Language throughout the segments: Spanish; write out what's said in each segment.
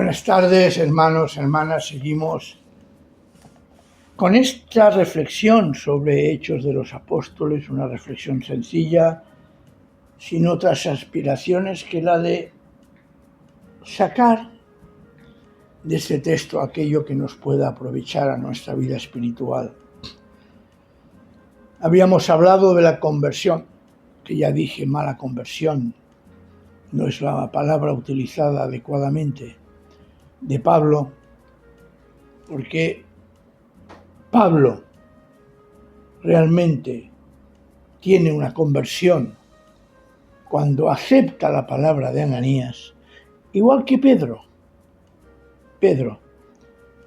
Buenas tardes, hermanos, hermanas. Seguimos con esta reflexión sobre Hechos de los Apóstoles, una reflexión sencilla, sin otras aspiraciones que la de sacar de este texto aquello que nos pueda aprovechar a nuestra vida espiritual. Habíamos hablado de la conversión, que ya dije, mala conversión, no es la palabra utilizada adecuadamente, de Pablo, porque Pablo realmente tiene una conversión cuando acepta la palabra de Ananías, igual que Pedro. Pedro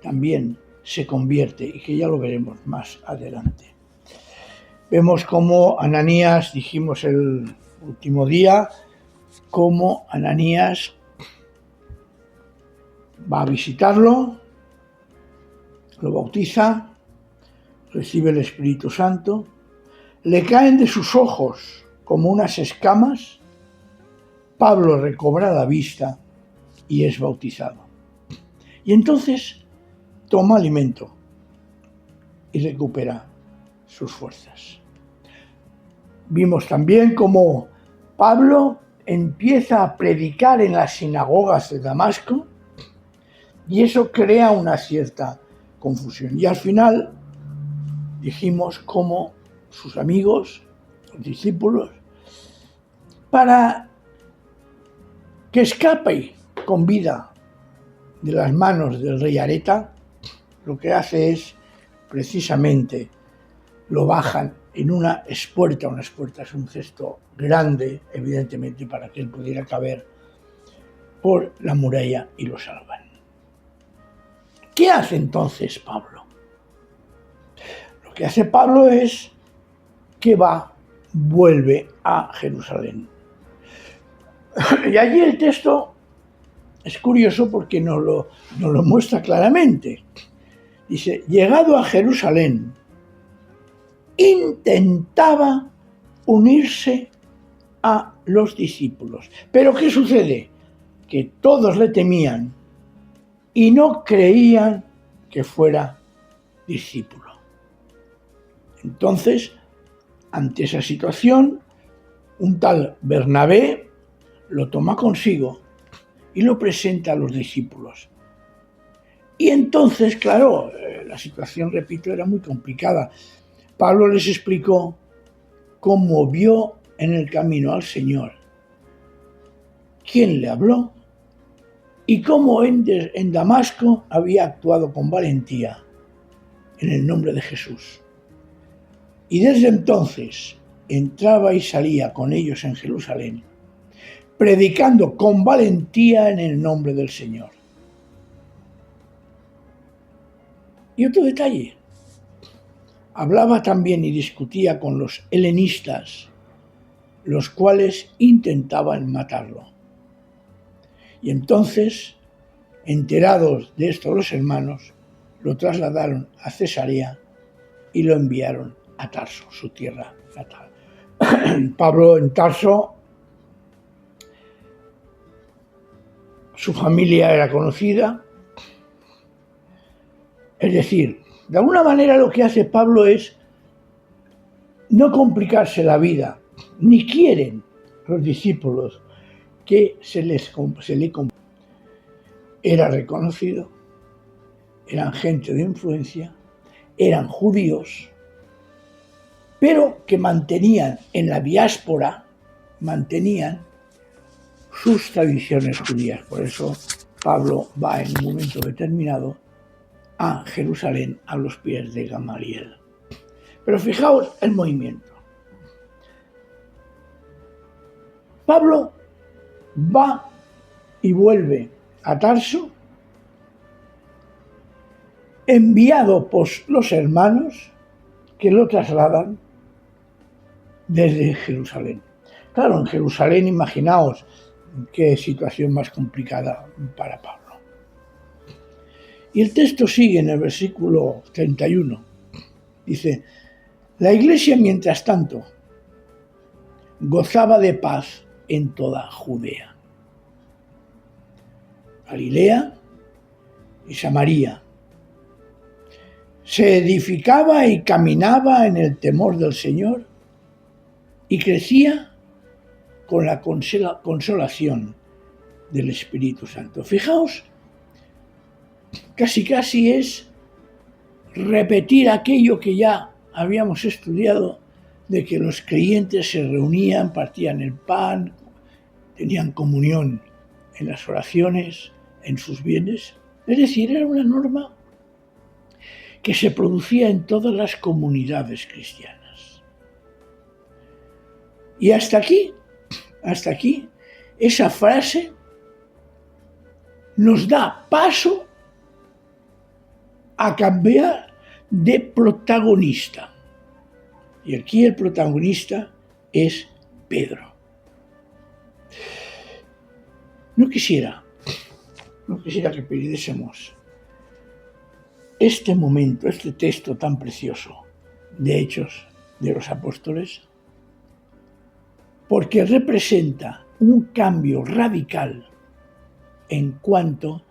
también se convierte, y que ya lo veremos más adelante. Vemos cómo Ananías, dijimos el último día, cómo Ananías va a visitarlo, lo bautiza, recibe el Espíritu Santo, le caen de sus ojos como unas escamas, Pablo recobra la vista y es bautizado. Y entonces toma alimento y recupera sus fuerzas. Vimos también cómo Pablo empieza a predicar en las sinagogas de Damasco y eso crea una cierta confusión. Y al final dijimos cómo sus amigos, los discípulos, para que escape con vida de las manos del rey Areta, lo que hace es precisamente lo bajan en una espuerta. Una espuerta es un cesto grande, evidentemente, para que él pudiera caber por la muralla y lo salvan. ¿Qué hace entonces Pablo? Lo que hace Pablo es que vuelve a Jerusalén. Y allí el texto es curioso porque nos lo muestra claramente. Dice, llegado a Jerusalén, intentaba unirse a los discípulos. Pero ¿qué sucede? Que todos le temían y no creían que fuera discípulo. Entonces, ante esa situación, un tal Bernabé lo toma consigo y lo presenta a los discípulos. Y entonces, claro, la situación, repito, era muy complicada. Pablo les explicó cómo vio en el camino al Señor, quién le habló y cómo en Damasco había actuado con valentía en el nombre de Jesús. Y desde entonces entraba y salía con ellos en Jerusalén, predicando con valentía en el nombre del Señor. Y otro detalle, hablaba también y discutía con los helenistas, los cuales intentaban matarlo. Y entonces, enterados de esto los hermanos, lo trasladaron a Cesarea y lo enviaron a Tarso, su tierra natal. Pablo en Tarso, su familia era conocida, es decir, de alguna manera lo que hace Pablo es no complicarse la vida, ni quieren los discípulos que se le complique. Era reconocido, eran gente de influencia, eran judíos, pero que mantenían en la diáspora, sus tradiciones judías. Por eso Pablo va en un momento determinado a Jerusalén a los pies de Gamaliel. Pero fijaos el movimiento. Pablo va y vuelve a Tarso, enviado por los hermanos que lo trasladan desde Jerusalén. Claro, en Jerusalén, imaginaos qué situación más complicada para Pablo. Y el texto sigue en el versículo 31. Dice, la iglesia, mientras tanto, gozaba de paz en toda Judea, Galilea y Samaria. Se edificaba y caminaba en el temor del Señor y crecía con la consolación del Espíritu Santo. Fijaos, casi es repetir aquello que ya habíamos estudiado, de que los creyentes se reunían, partían el pan, tenían comunión en las oraciones, en sus bienes. Es decir, era una norma que se producía en todas las comunidades cristianas. Y hasta aquí, esa frase nos da paso a cambiar de protagonista. Y aquí el protagonista es Pedro. No quisiera que perdiésemos este momento, este texto tan precioso de Hechos de los Apóstoles, porque representa un cambio radical en cuanto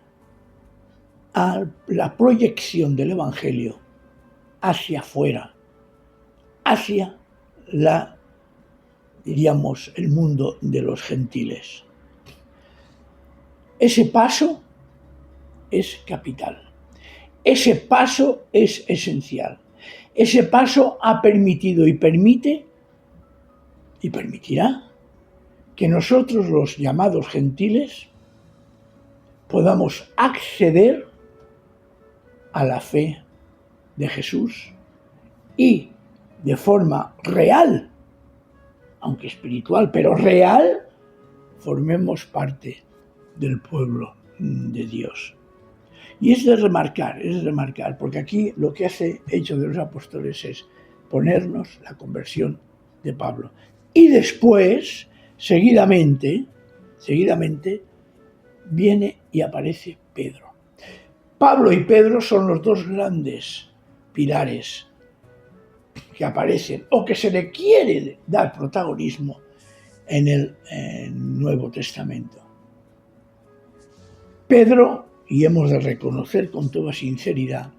a la proyección del Evangelio hacia afuera, hacia el mundo de los gentiles. Ese paso es capital. Ese paso es esencial. Ese paso ha permitido y permite y permitirá que nosotros, los llamados gentiles, podamos acceder a la fe de Jesús y de forma real, aunque espiritual, pero real, formemos parte del pueblo de Dios. Y es de remarcar, porque aquí lo que hace Hechos de los Apóstoles es ponernos la conversión de Pablo. Y después, seguidamente, viene y aparece Pedro. Pablo y Pedro son los dos grandes pilares que aparecen o que se le quiere dar protagonismo en el Nuevo Testamento. Pedro, y hemos de reconocer con toda sinceridad,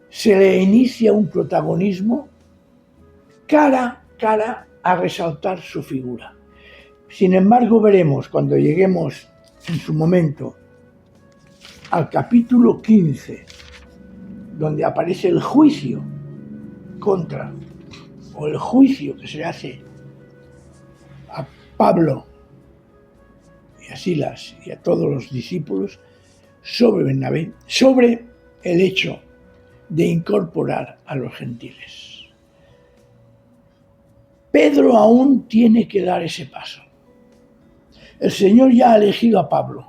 se le inicia un protagonismo cara a resaltar su figura. Sin embargo, veremos cuando lleguemos en su momento al capítulo 15, donde aparece el juicio el juicio que se hace a Pablo y a Silas y a todos los discípulos sobre Bernabé, sobre el hecho de incorporar a los gentiles. Pedro aún tiene que dar ese paso. El Señor ya ha elegido a Pablo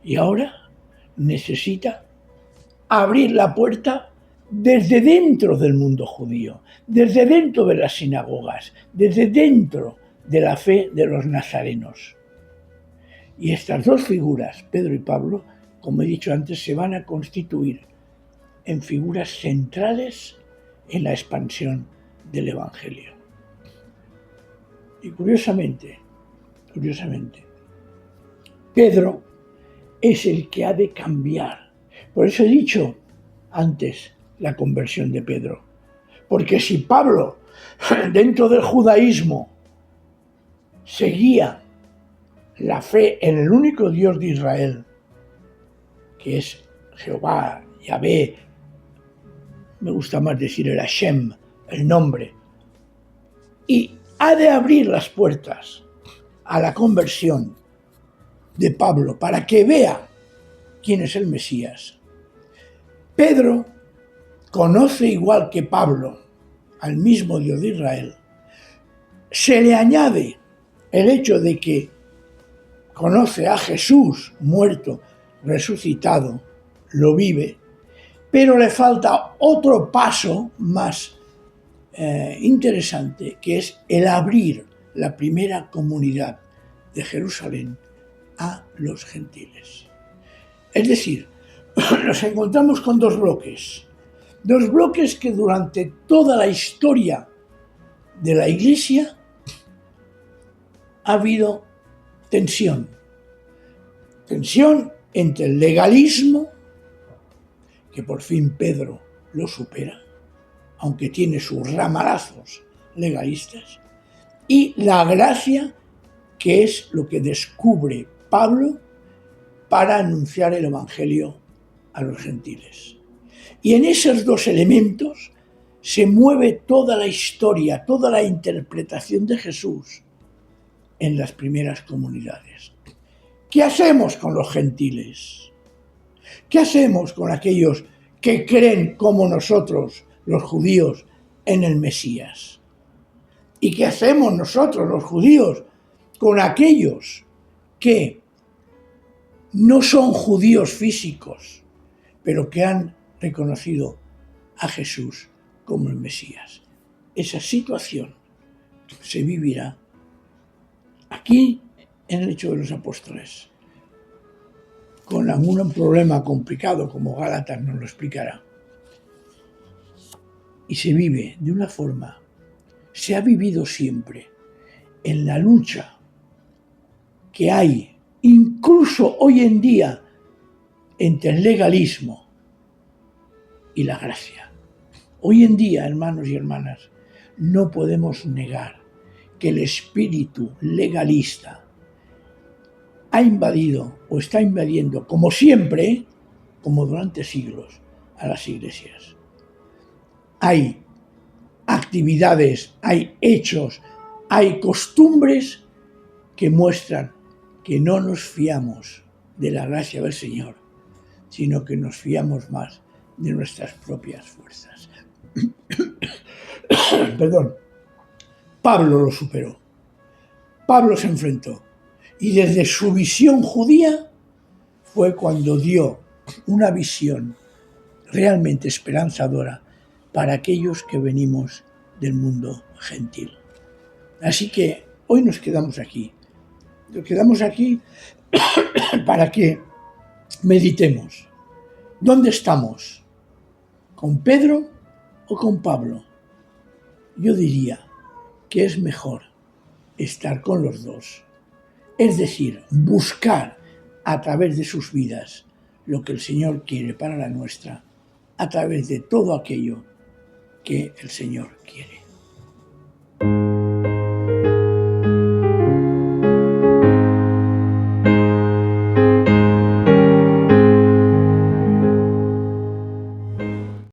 y ahora necesita abrir la puerta desde dentro del mundo judío, desde dentro de las sinagogas, desde dentro de la fe de los nazarenos. Y estas dos figuras, Pedro y Pablo, como he dicho antes, se van a constituir en figuras centrales en la expansión del Evangelio. Y curiosamente, Pedro es el que ha de cambiar. Por eso he dicho antes la conversión de Pedro. Porque si Pablo, dentro del judaísmo, seguía la fe en el único Dios de Israel, que es Jehová, Yahvé, me gusta más decir el Hashem, el nombre, y ha de abrir las puertas a la conversión de Pablo para que vea quién es el Mesías. Pedro conoce igual que Pablo al mismo Dios de Israel. Se le añade el hecho de que conoce a Jesús muerto, resucitado, lo vive, pero le falta otro paso más interesante, que es el abrir la primera comunidad de Jerusalén a los gentiles. Es decir, nos encontramos con dos bloques que durante toda la historia de la Iglesia ha habido tensión entre el legalismo, que por fin Pedro lo supera, aunque tiene sus ramalazos legalistas, y la gracia, que es lo que descubre Pablo para anunciar el Evangelio a los gentiles. Y en esos dos elementos se mueve toda la historia, toda la interpretación de Jesús en las primeras comunidades. ¿Qué hacemos con los gentiles? ¿Qué hacemos con aquellos que creen como nosotros, los judíos, en el Mesías? ¿Y qué hacemos nosotros, los judíos, con aquellos que no son judíos físicos, pero que han reconocido a Jesús como el Mesías? Esa situación se vivirá aquí en el Hecho de los Apóstoles, con algún problema complicado, como Gálatas nos lo explicará. Y se vive de una forma, se ha vivido siempre en la lucha que hay, incluso hoy en día, entre el legalismo y la gracia. Hoy en día, hermanos y hermanas, no podemos negar que el espíritu legalista ha invadido o está invadiendo, como siempre, como durante siglos, a las iglesias. Hay actividades, hay hechos, hay costumbres que muestran que no nos fiamos de la gracia del Señor, sino que nos fiamos más de nuestras propias fuerzas. Perdón. Pablo lo superó. Pablo se enfrentó. Y desde su visión judía fue cuando dio una visión realmente esperanzadora para aquellos que venimos del mundo gentil. Así que hoy nos quedamos aquí. Nos quedamos aquí para que meditemos. ¿Dónde estamos? ¿Con Pedro o con Pablo? Yo diría que es mejor estar con los dos. Es decir, buscar a través de sus vidas lo que el Señor quiere para la nuestra, a través de todo aquello que el Señor quiere.